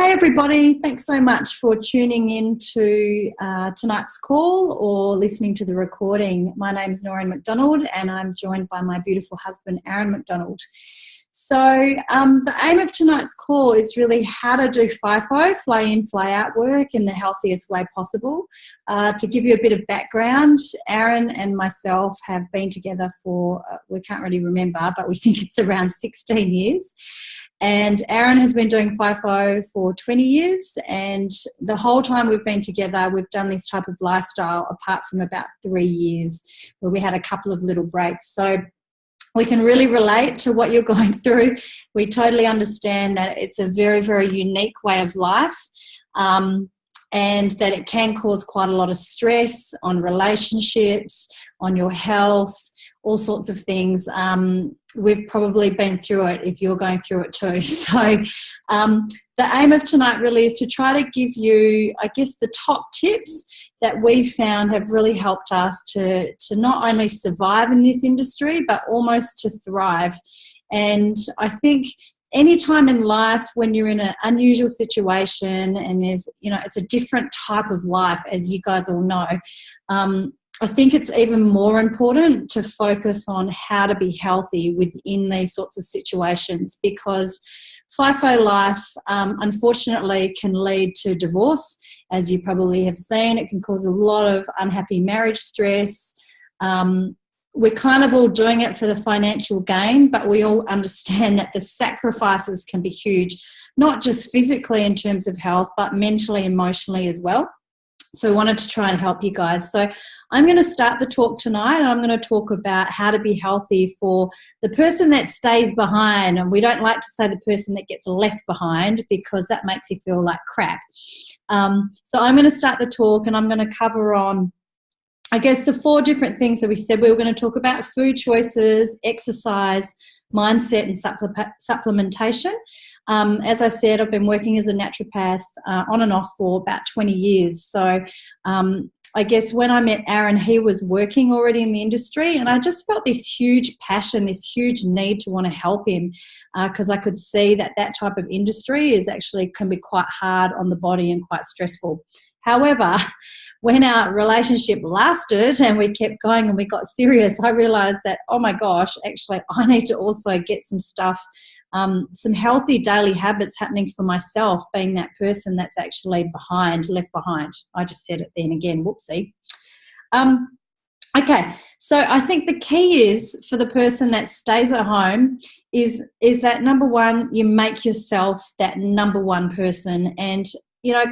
Hi everybody, thanks so much for tuning in to tonight's call or listening to the recording. My name is Noreen Macdonald and I'm joined by my beautiful husband Arron Macdonald. So the aim of tonight's call is really how to do FIFO, fly in, fly out work in the healthiest way possible. To give you a bit of background, Arron and myself have been together for, we can't really remember, but we think it's around 16 years. And Arron has been doing FIFO for 20 years, and the whole time we've been together, we've done this type of lifestyle apart from about 3 years where we had a couple of little breaks. So we can really relate to what you're going through. We totally understand that it's a very, very unique way of life, and that it can cause quite a lot of stress on relationships, on your health, all sorts of things. We've probably been through it if you're going through it too. So the aim of tonight really is to try to give you, I guess, the top tips that we found have really helped us to not only survive in this industry, but almost to thrive. And I think any time in life when you're in an unusual situation and there's, it's a different type of life, as you guys all know, I think it's even more important to focus on how to be healthy within these sorts of situations, because FIFO life, unfortunately, can lead to divorce, as you probably have seen. It can cause a lot of unhappy marriage stress. We're kind of all doing it for the financial gain, but we all understand that the sacrifices can be huge, not just physically in terms of health, but mentally, emotionally as well. So I wanted to try and help you guys. So I'm going to start the talk tonight, and I'm going to talk about how to be healthy for the person that stays behind. And we don't like to say the person that gets left behind, because that makes you feel like crap. So I'm going to start the talk, and I'm going to cover on, I guess, the 4 different things that we said we were going to talk about: food choices, exercise, mindset, and supplementation. As I said, I've been working as a naturopath on and off for about 20 years. So I guess when I met Arron, he was working already in the industry, and I just felt this huge passion, this huge need to want to help him, because I could see that that type of industry is actually can be quite hard on the body and quite stressful. However, when our relationship lasted and we kept going and we got serious, I realised that, oh my gosh, actually I need to also get some stuff, some healthy daily habits happening for myself, being that person that's actually left behind. I just said it then again, whoopsie. Okay, so I think the key is for the person that stays at home is that, number one, you make yourself that number one person. And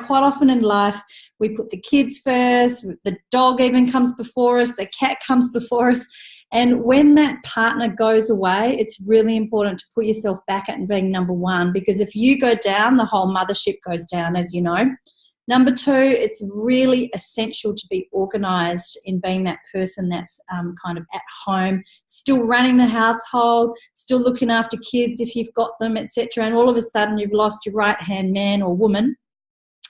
quite often in life, we put the kids first, the dog even comes before us, the cat comes before us. And when that partner goes away, it's really important to put yourself back at being number one, because if you go down, the whole mothership goes down, as you know. Number 2, it's really essential to be organised in being that person that's kind of at home, still running the household, still looking after kids if you've got them, etc. And all of a sudden you've lost your right-hand man or woman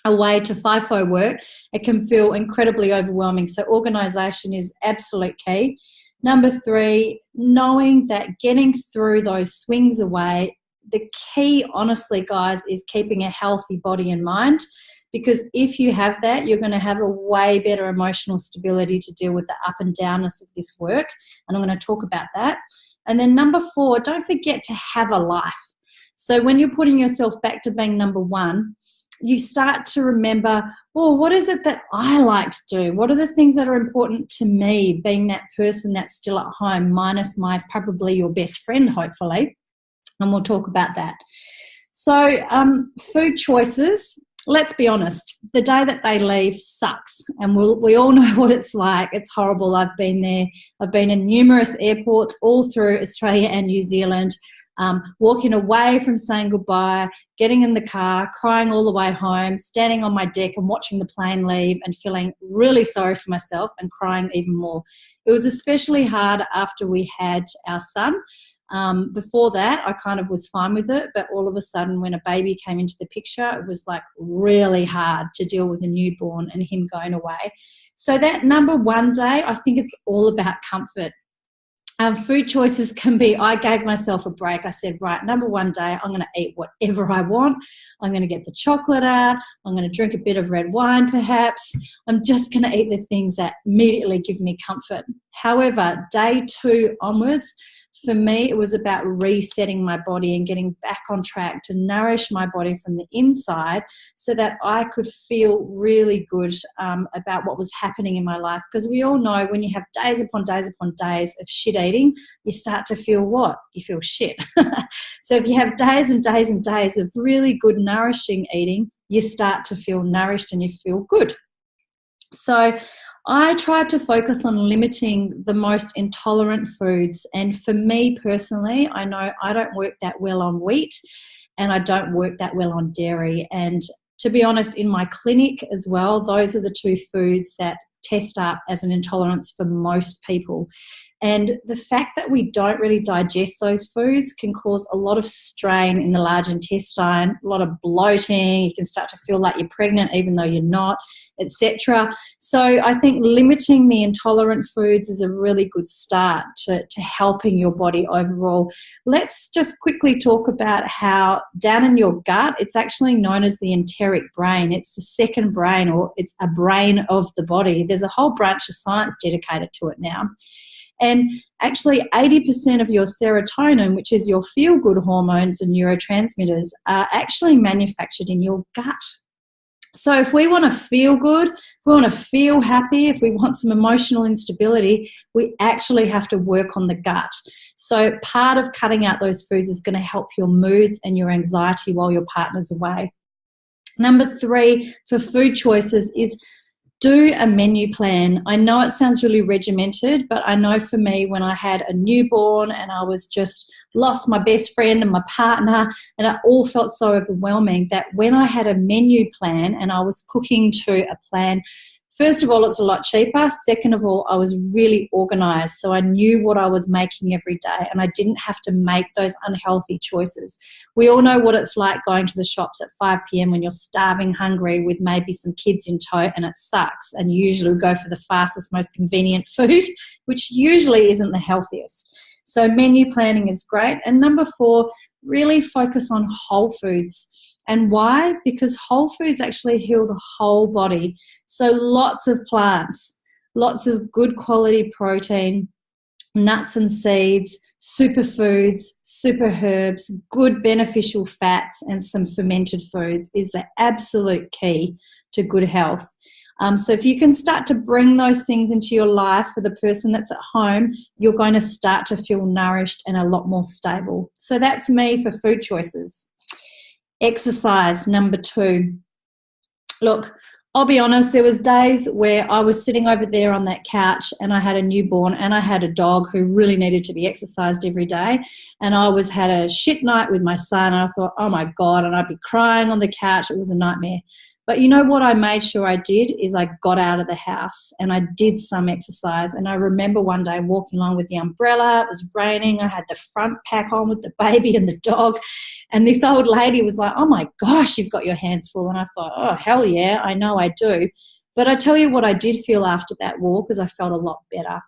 away to FIFO work. It can feel incredibly overwhelming. So organisation is absolute key. Number 3, knowing that getting through those swings away, the key, honestly, guys, is keeping a healthy body and mind, because if you have that, you're going to have a way better emotional stability to deal with the up and downness of this work. And I'm going to talk about that. And then number 4, don't forget to have a life. So when you're putting yourself back to being number one, you start to remember, what is it that I like to do? What are the things that are important to me, being that person that's still at home, minus probably your best friend, hopefully. And we'll talk about that. So food choices, let's be honest, the day that they leave sucks. And we all know what it's like. It's horrible. I've been there. I've been in numerous airports all through Australia and New Zealand. Walking away from saying goodbye, getting in the car, crying all the way home, standing on my deck and watching the plane leave and feeling really sorry for myself and crying even more. It was especially hard after we had our son. Before that, I kind of was fine with it, but all of a sudden when a baby came into the picture, it was like really hard to deal with a newborn and him going away. So that number 1 day, I think it's all about comfort. Food choices can be, I gave myself a break. I said, right, number one day, I'm going to eat whatever I want. I'm going to get the chocolate out. I'm going to drink a bit of red wine, perhaps. I'm just going to eat the things that immediately give me comfort. However, day 2 onwards, for me, it was about resetting my body and getting back on track to nourish my body from the inside so that I could feel really good about what was happening in my life. Because we all know when you have days upon days upon days of shit eating, you start to feel what? You feel shit. So if you have days and days and days of really good nourishing eating, you start to feel nourished and you feel good. So I tried to focus on limiting the most intolerant foods. And for me personally, I know I don't work that well on wheat and I don't work that well on dairy. And to be honest, in my clinic as well, those are the 2 foods that test up as an intolerance for most people. And the fact that we don't really digest those foods can cause a lot of strain in the large intestine, a lot of bloating. You can start to feel like you're pregnant even though you're not, etc. So I think limiting the intolerant foods is a really good start to helping your body overall. Let's just quickly talk about how down in your gut, it's actually known as the enteric brain. It's the second brain, or it's a brain of the body. There's a whole branch of science dedicated to it now. And actually 80% of your serotonin, which is your feel-good hormones and neurotransmitters, are actually manufactured in your gut. So if we want to feel good, if we want to feel happy, if we want some emotional instability, we actually have to work on the gut. So part of cutting out those foods is going to help your moods and your anxiety while your partner's away. Number 3 for food choices is do a menu plan. I know it sounds really regimented, but I know for me when I had a newborn and I was just lost my best friend and my partner and it all felt so overwhelming that when I had a menu plan and I was cooking to a plan, first of all, it's a lot cheaper. Second of all, I was really organised. So I knew what I was making every day and I didn't have to make those unhealthy choices. We all know what it's like going to the shops at 5 p.m. when you're starving hungry with maybe some kids in tow, and it sucks. And you usually go for the fastest, most convenient food, which usually isn't the healthiest. So menu planning is great. And number 4, really focus on whole foods. And why? Because whole foods actually heal the whole body. So lots of plants, lots of good quality protein, nuts and seeds, superfoods, super herbs, good beneficial fats, and some fermented foods is the absolute key to good health. So if you can start to bring those things into your life for the person that's at home, you're going to start to feel nourished and a lot more stable. So that's me for food choices. Exercise, number 2. Look, I'll be honest, there was days where I was sitting over there on that couch and I had a newborn and I had a dog who really needed to be exercised every day, and I had a shit night with my son and I thought, oh my God, and I'd be crying on the couch. It was a nightmare. But you know what I made sure I did is I got out of the house and I did some exercise. And I remember one day walking along with the umbrella. It was raining. I had the front pack on with the baby and the dog. And this old lady was like, oh my gosh, you've got your hands full. And I thought, oh, hell yeah, I know I do. But I tell you what I did feel after that walk is I felt a lot better.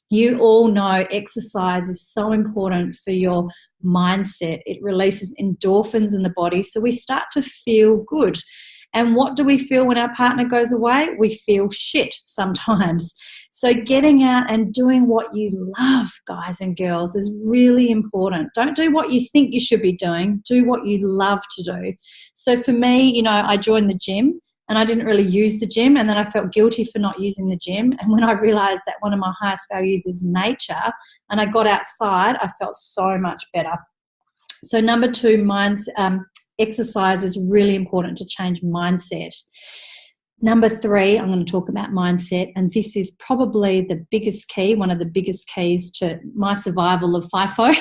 You all know exercise is so important for your mindset. It releases endorphins in the body. So we start to feel good. And what do we feel when our partner goes away? We feel shit sometimes. So getting out and doing what you love, guys and girls, is really important. Don't do what you think you should be doing. Do what you love to do. So for me, I joined the gym and I didn't really use the gym, and then I felt guilty for not using the gym. And when I realized that one of my highest values is nature and I got outside, I felt so much better. So number 2, exercise is really important to change mindset. Number 3, I'm going to talk about mindset, and this is probably the biggest key, one of the biggest keys to my survival of FIFO.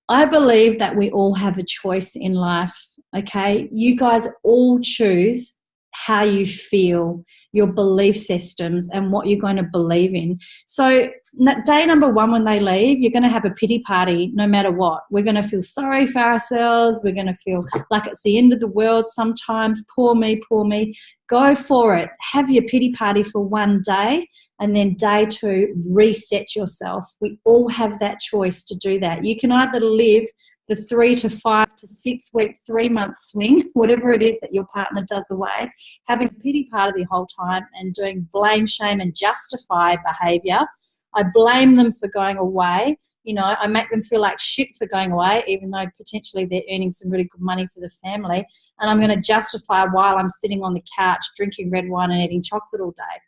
I believe that we all have a choice in life, okay? You guys all choose how you feel, your belief systems, and what you're going to believe in. So day number one, when they leave, you're going to have a pity party no matter what. We're going to feel sorry for ourselves. We're going to feel like it's the end of the world sometimes. Poor me, poor me. Go for it. Have your pity party for one day, and then day two, reset yourself. We all have that choice to do that. You can either live the 3 to 5 to 6 week, 3 month swing, whatever it is that your partner does away, having a pity party the whole time and doing blame, shame, and justify behaviour. I blame them for going away. You know, I make them feel like shit for going away, even though potentially they're earning some really good money for the family. And I'm going to justify while I'm sitting on the couch drinking red wine and eating chocolate all day.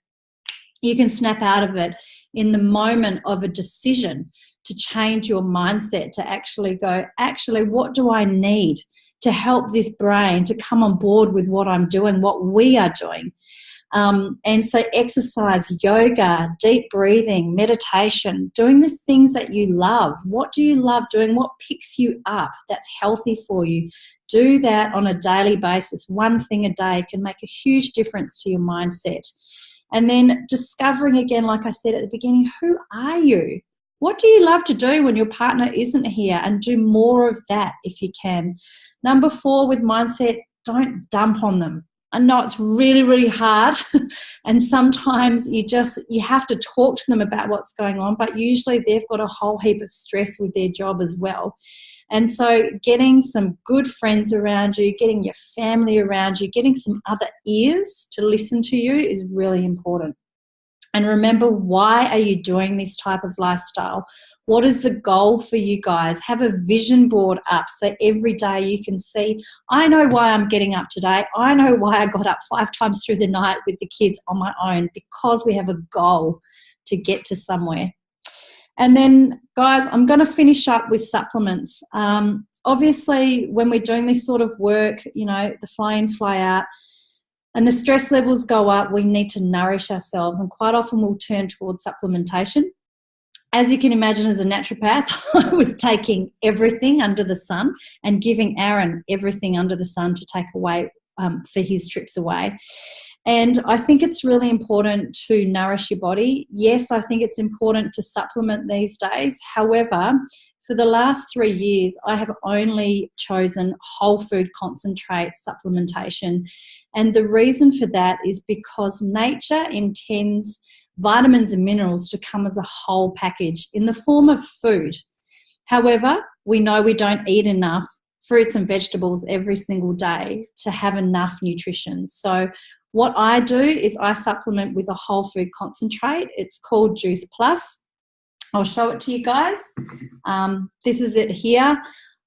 You can snap out of it in the moment of a decision to change your mindset, to actually go, actually, what do I need to help this brain to come on board with what I'm doing, what we are doing? And so exercise, yoga, deep breathing, meditation, doing the things that you love. What do you love doing? What picks you up that's healthy for you? Do that on a daily basis. One thing a day can make a huge difference to your mindset. And then discovering again, like I said at the beginning, who are you? What do you love to do when your partner isn't here? And do more of that if you can. Number 4, with mindset, don't dump on them. I know it's really, really hard. And sometimes you have to talk to them about what's going on, but usually they've got a whole heap of stress with their job as well. And so getting some good friends around you, getting your family around you, getting some other ears to listen to you is really important. And remember, why are you doing this type of lifestyle? What is the goal for you guys? Have a vision board up so every day you can see, I know why I'm getting up today. I know why I got up 5 times through the night with the kids on my own, because we have a goal to get to somewhere. And then, guys, I'm going to finish up with supplements. Obviously, when we're doing this sort of work, you know, the fly in, fly out, and the stress levels go up, we need to nourish ourselves, and quite often we'll turn towards supplementation. As you can imagine, as a naturopath, I was taking everything under the sun and giving Arron everything under the sun to take away for his trips away. And I think it's really important to nourish your body. Yes, I think it's important to supplement these days. However, for the last 3 years, I have only chosen whole food concentrate supplementation. And the reason for that is because nature intends vitamins and minerals to come as a whole package in the form of food. However, we know we don't eat enough fruits and vegetables every single day to have enough nutrition. So what I do is I supplement with a whole food concentrate. It's called Juice Plus. I'll show it to you guys. This is it here.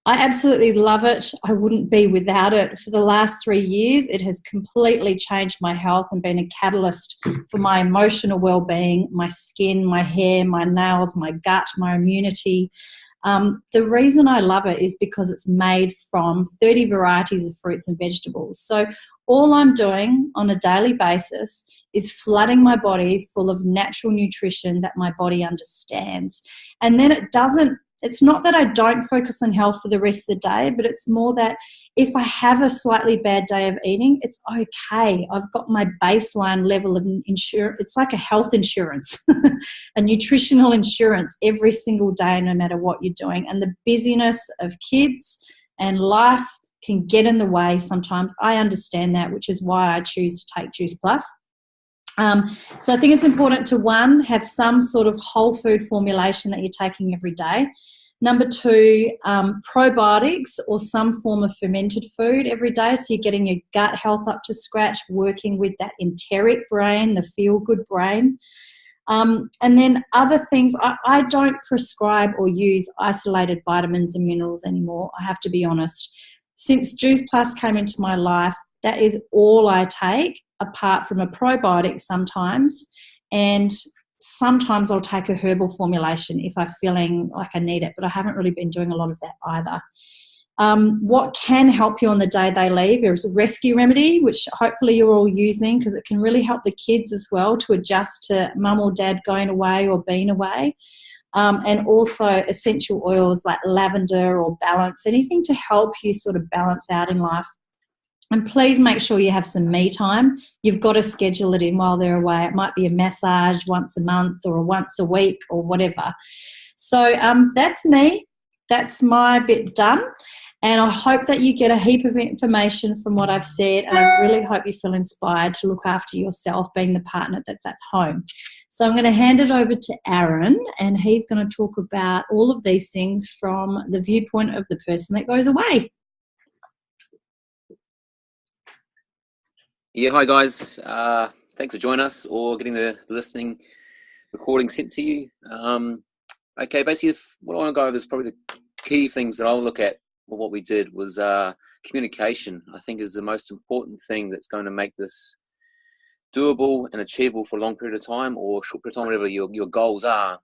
I absolutely love it. I wouldn't be without it. For the last 3 years, it has completely changed my health and been a catalyst for my emotional well-being, my skin, my hair, my nails, my gut, my immunity. The reason I love it is because it's made from 30 varieties of fruits and vegetables. So all I'm doing on a daily basis is flooding my body full of natural nutrition that my body understands. And then it's not that I don't focus on health for the rest of the day, but it's more that if I have a slightly bad day of eating, it's okay. I've got my baseline level of insurance. It's like a health insurance, a nutritional insurance every single day, no matter what you're doing. And the busyness of kids and life can get in the way sometimes. I understand that, which is why I choose to take Juice Plus. So I think it's important to, 1, have some sort of whole food formulation that you're taking every day. Number 2, probiotics or some form of fermented food every day, so you're getting your gut health up to scratch, working with that enteric brain, the feel-good brain. And then other things, I don't prescribe or use isolated vitamins and minerals anymore, I have to be honest. Since Juice Plus came into my life, that is all I take, apart from a probiotic sometimes, and sometimes I'll take a herbal formulation if I'm feeling like I need it, but I haven't really been doing a lot of that either. What can help you on the day they leave is a rescue remedy, which hopefully you're all using, because it can really help the kids as well to adjust to mum or dad going away or being away. And also essential oils like lavender or balance, anything to help you sort of balance out in life. And please make sure you have some me time. You've got to schedule it in while they're away. It might be a massage once a month or once a week or whatever. So that's me. That's my bit done. And I hope that you get a heap of information from what I've said. And I really hope you feel inspired to look after yourself, being the partner that's at home. So I'm going to hand it over to Arron, and he's going to talk about all of these things from the viewpoint of the person that goes away. Yeah, hi guys. Thanks for joining us or getting the listening recording sent to you. Okay, basically what I want to go over is probably the key things that I'll look at. Well, what we did was communication, I think, is the most important thing that's going to make this doable and achievable for a long period of time or short period of time, whatever your goals are.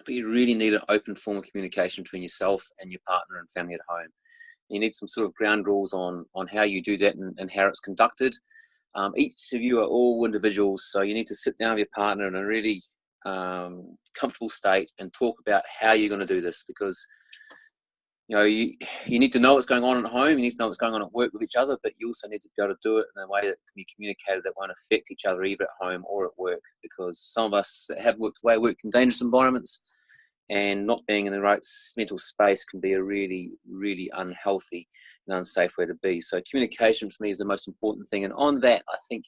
But you really need an open form of communication between yourself and your partner and family at home. You need some sort of ground rules on how you do that and how it's conducted. Each of you are all individuals, so you need to sit down with your partner in a really comfortable state and talk about how you're going to do this, because you need to know what's going on at home, you need to know what's going on at work with each other, but you also need to be able to do it in a way that can be communicated that won't affect each other either at home or at work, because some of us that have worked away work in dangerous environments, and not being in the right mental space can be a really, really unhealthy and unsafe way to be. So communication for me is the most important thing. And on that, I think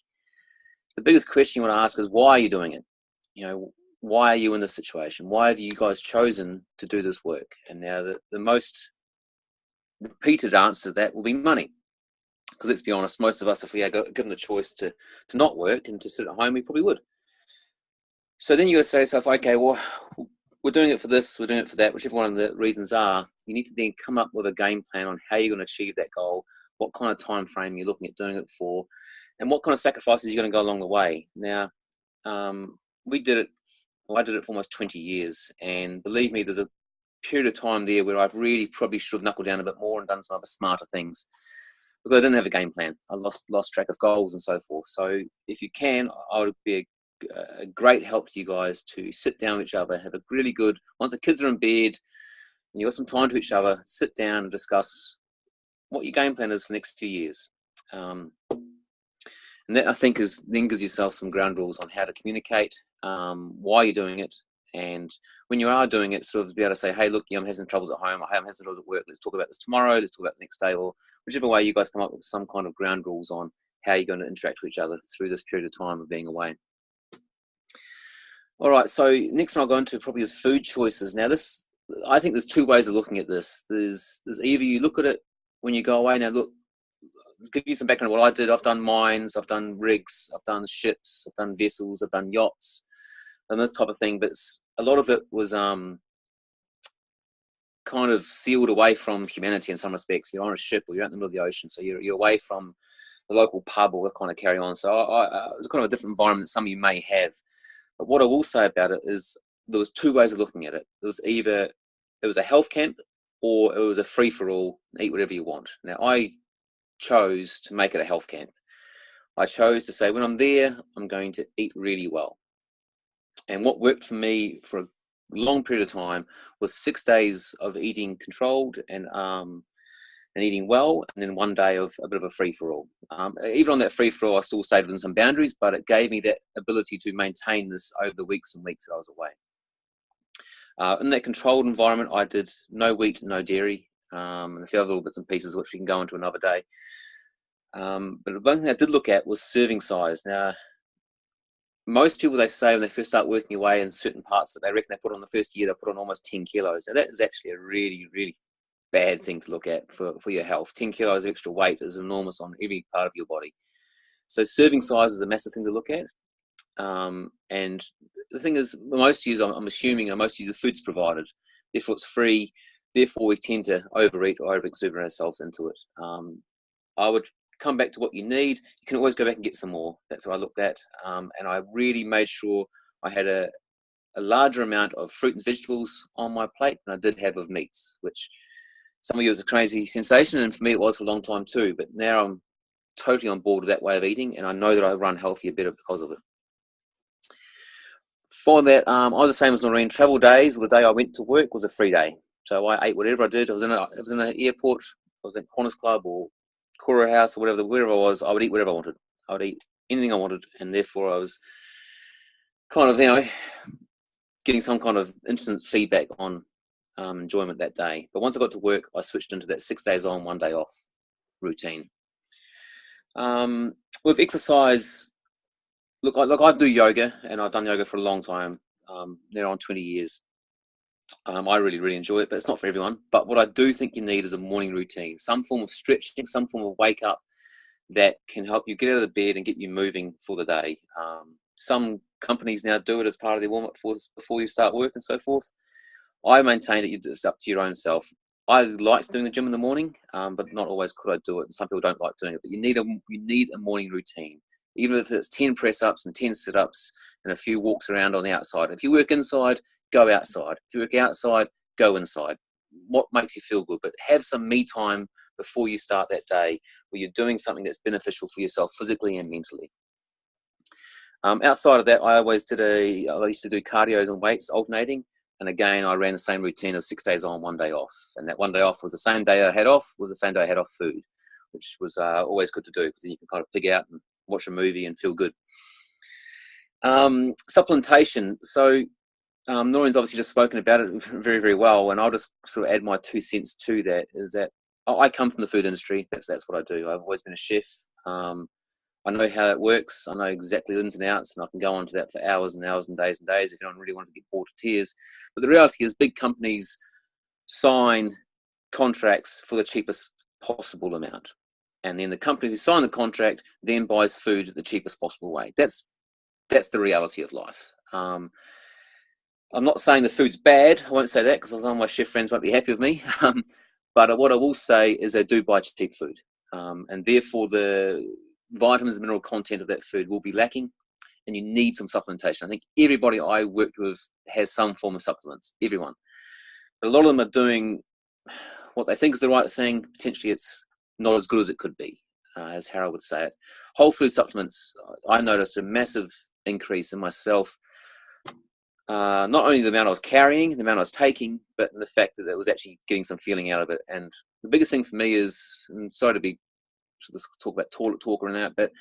the biggest question you want to ask is, why are you doing it? Why are you in this situation? Why have you guys chosen to do this work? And now the most repeated answer to that will be money. Because let's be honest, most of us, if we had given the choice to not work and to sit at home, we probably would. So then you got to say to yourself, okay, well, we're doing it for this, we're doing it for that, whichever one of the reasons are. You need to then come up with a game plan on how you're going to achieve that goal, what kind of time frame you're looking at doing it for, and what kind of sacrifices you're going to go along the way. Now, I did it for almost 20 years, and believe me, there's a period of time there where I really probably should have knuckled down a bit more and done some other smarter things, because I didn't have a game plan. I lost track of goals and so forth. So if you can, I would be a great help to you guys to sit down with each other, have a really good, once the kids are in bed and you've got some time to each other, sit down and discuss what your game plan is for the next few years. And that, I think, then gives yourself some ground rules on how to communicate, why you're doing it, and when you are doing it, sort of be able to say, hey, look, I'm having some troubles at home, I'm having some troubles at work, let's talk about this tomorrow, let's talk about the next day, or whichever way you guys come up with some kind of ground rules on how you're going to interact with each other through this period of time of being away. All right, so next one I'll go into probably is food choices. Now this, I think there's two ways of looking at this. There's either you look at it when you go away. Now look, let's give you some background of what I did. I've done mines, I've done rigs, I've done ships, I've done vessels, I've done yachts, and this type of thing. But a lot of it was kind of sealed away from humanity in some respects. You're on a ship or you're out in the middle of the ocean, so you're away from the local pub or that kind of carry on. So it was kind of a different environment that some of you may have. But what I will say about it is there was two ways of looking at it. There was either it was a health camp or it was a free-for-all, eat whatever you want. Now, I chose to make it a health camp. I chose to say, when I'm there, I'm going to eat really well. And what worked for me for a long period of time was 6 days of eating controlled and eating well, and then 1 day of a bit of a free-for-all. Even on that free-for-all, I still stayed within some boundaries, but it gave me that ability to maintain this over the weeks and weeks that I was away. In that controlled environment, I did no wheat, no dairy, and a few other little bits and pieces which we can go into another day. But one thing I did look at was serving size. Now, most people, they say when they first start working away in certain parts of it, they reckon they put on the first year, they put on almost 10 kilos. Now, that is actually a really, really bad thing to look at for your health. 10 kilos of extra weight is enormous on every part of your body. So serving size is a massive thing to look at. And the thing is, most use, I'm assuming, most use the food's provided. Therefore, it's free. Therefore, we tend to overeat or overexert ourselves into it. I would come back to what you need. You can always go back and get some more. That's what I looked at. And I really made sure I had a larger amount of fruit and vegetables on my plate than I did have of meats, which some of you was a crazy sensation, and for me it was for a long time too. But now I'm totally on board with that way of eating, and I know that I run healthier, better because of it. For that, I was the same as Noreen. Travel days, or the day I went to work, was a free day. So I ate whatever I did. I was in an airport, I was at Qantas Club or Cora House or wherever I was, I would eat whatever I wanted. I would eat anything I wanted, and therefore I was kind of, getting some kind of instant feedback on enjoyment that day. But once I got to work, I switched into that 6 days on, 1 day off routine. With exercise, look, I do yoga, and I've done yoga for a long time, now on 20 years. I really, really enjoy it, but it's not for everyone. But what I do think you need is a morning routine, some form of stretching, some form of wake up that can help you get out of the bed and get you moving for the day. Some companies now do it as part of their warm-up before you start work and so forth. I maintain that it's up to your own self. I like doing the gym in the morning, but not always could I do it. And some people don't like doing it, but you need a morning routine, even if it's 10 press-ups and 10 sit-ups and a few walks around on the outside. If you work inside, go outside. If you work outside, go inside. What makes you feel good? But have some me time before you start that day where you're doing something that's beneficial for yourself physically and mentally. Outside of that, I used to do cardios and weights alternating. And again, I ran the same routine of 6 days on, 1 day off. And that 1 day off was the same day I had off, was the same day I had off food, which was always good to do because then you can kind of pig out and watch a movie and feel good. Supplementation. So Noreen's obviously just spoken about it very, very well. And I'll just sort of add my 2 cents to that, is that I come from the food industry. That's what I do. I've always been a chef. I know how it works. I know exactly the ins and outs, and I can go on to that for hours and hours and days if anyone really wanted to get bored to tears. But the reality is big companies sign contracts for the cheapest possible amount. And then the company who signed the contract then buys food the cheapest possible way. That's the reality of life. I'm not saying the food's bad. I won't say that because some of my chef friends won't be happy with me. But what I will say is they do buy cheap food. And therefore the vitamins and mineral content of that food will be lacking, and you need some supplementation. I think everybody I worked with has some form of supplements, everyone. But a lot of them are doing what they think is the right thing. Potentially it's not as good as it could be, as Harold would say it. Whole food supplements, I noticed a massive increase in myself. Not only the amount I was carrying, the amount I was taking, but the fact that it was actually getting some feeling out of it. And the biggest thing for me is, and sorry to be let's talk about toilet talk and that, but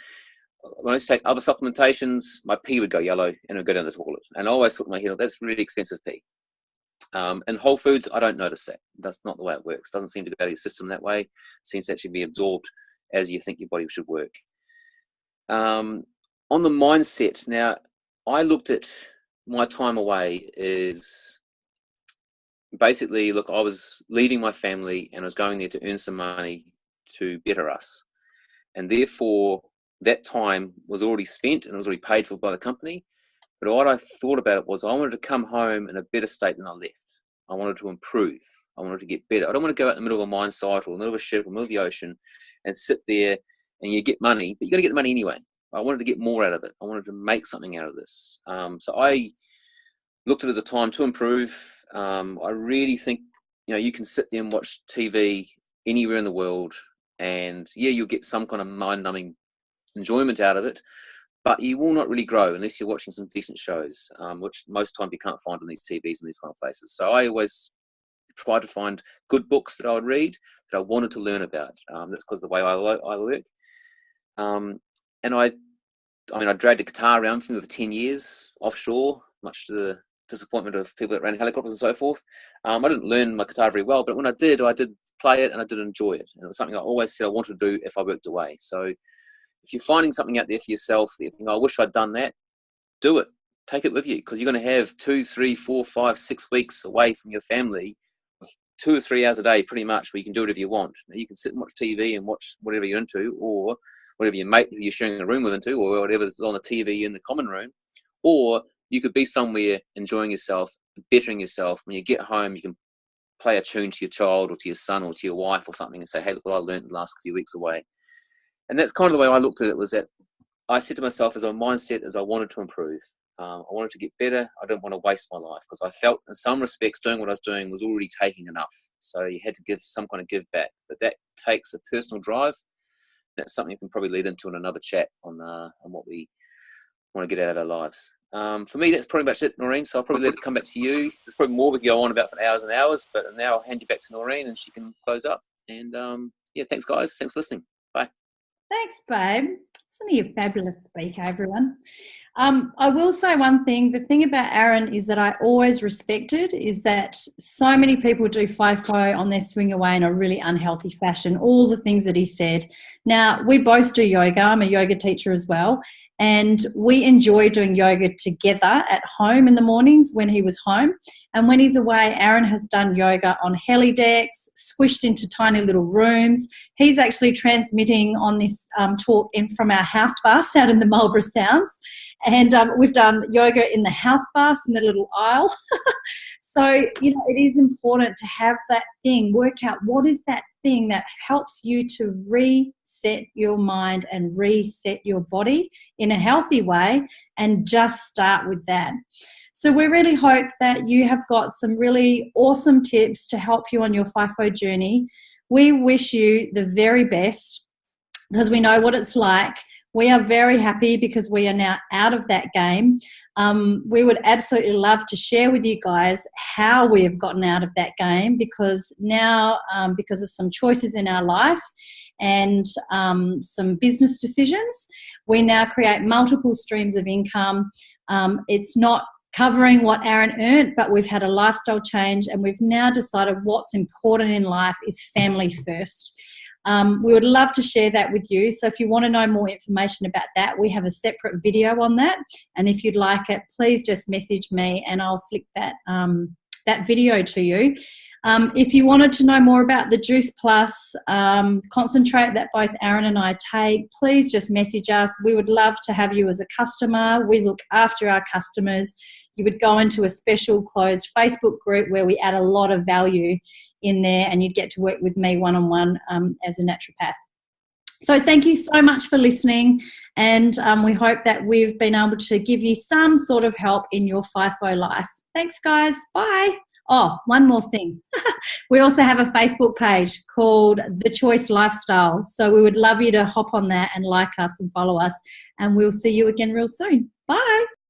when I used to take other supplementations, my pee would go yellow and it would go down the toilet. And I always thought in my head, oh, that's really expensive pee. And Whole Foods, I don't notice that. That's not the way it works. It doesn't seem to go out of your system that way. It seems to actually be absorbed as you think your body should work. On the mindset, now, I looked at my time away is basically, look, I was leaving my family and I was going there to earn some money to better us. And therefore, that time was already spent and it was already paid for by the company. But what I thought about it was I wanted to come home in a better state than I left. I wanted to improve. I wanted to get better. I don't want to go out in the middle of a mine site or the middle of a ship or the middle of the ocean and sit there and you get money, but you're going to get the money anyway. I wanted to get more out of it. I wanted to make something out of this. So I looked at it as a time to improve. I really think, you can sit there and watch TV anywhere in the world and yeah, you'll get some kind of mind-numbing enjoyment out of it, but you will not really grow unless you're watching some decent shows, which most times you can't find on these TVs and these kind of places. So I always try to find good books that I would read that I wanted to learn about. That's because the way I work. And I dragged a guitar around for me for 10 years offshore, much to the disappointment of people that ran helicopters and so forth. I didn't learn my guitar very well, but when I did play it and I did enjoy it. And it was something I always said I wanted to do if I worked away. So if you're finding something out there for yourself that you think, I wish I'd done that, do it. Take it with you, because you're going to have 2, 3, 4, 5, 6 weeks away from your family, 2 or 3 hours a day pretty much, where you can do whatever you want. Now, you can sit and watch TV and watch whatever you're into, or whatever your mate who you're sharing a room with into, or whatever's on the TV in the common room. Or you could be somewhere enjoying yourself, bettering yourself. When you get home, you can play a tune to your child or to your son or to your wife or something and say, hey, look what I learned the last few weeks away. And that's kind of the way I looked at it, was that I said to myself, as a mindset, as I wanted to improve. I wanted to get better. I didn't want to waste my life, because I felt in some respects doing what I was doing was already taking enough. So you had to give some kind of give back. But that takes a personal drive. That's something you can probably lead into in another chat on what we want to get out of our lives. For me, that's pretty much it, Noreen. So I'll probably let it come back to you. There's probably more we could go on about for hours and hours, but now I'll hand you back to Noreen and she can close up. And yeah, thanks guys. Thanks for listening. Thanks, babe. Isn't he a fabulous speaker, everyone? I will say one thing. The thing about Arron is that I always respected is that so many people do FIFO on their swing away in a really unhealthy fashion, all the things that he said. Now, we both do yoga. I'm a yoga teacher as well. And we enjoy doing yoga together at home in the mornings when he was home. And when he's away, Arron has done yoga on heli decks, squished into tiny little rooms. He's actually transmitting on this talk from our house bus out in the Marlborough Sounds. And we've done yoga in the house bus in the little aisle. So, it is important to have that thing, work out what is that thing that helps you to reset your mind and reset your body in a healthy way, and just start with that. So we really hope that you have got some really awesome tips to help you on your FIFO journey. We wish you the very best because we know what it's like. We are very happy because we are now out of that game. We would absolutely love to share with you guys how we have gotten out of that game, because now, because of some choices in our life and some business decisions, we now create multiple streams of income. It's not covering what Arron earned, but we've had a lifestyle change and we've now decided what's important in life is family first. We would love to share that with you. So if you want to know more information about that, we have a separate video on that. And if you'd like it, please just message me and I'll flick that video to you. If you wanted to know more about the Juice Plus concentrate that both Arron and I take, please just message us. We would love to have you as a customer. We look after our customers. You would go into a special closed Facebook group where we add a lot of value in there, and you'd get to work with me one-on-one as a naturopath. So thank you so much for listening, and we hope that we've been able to give you some sort of help in your FIFO life. Thanks, guys. Bye. Oh, one more thing. We also have a Facebook page called The Choice Lifestyle. So we would love you to hop on that and like us and follow us, and we'll see you again real soon. Bye.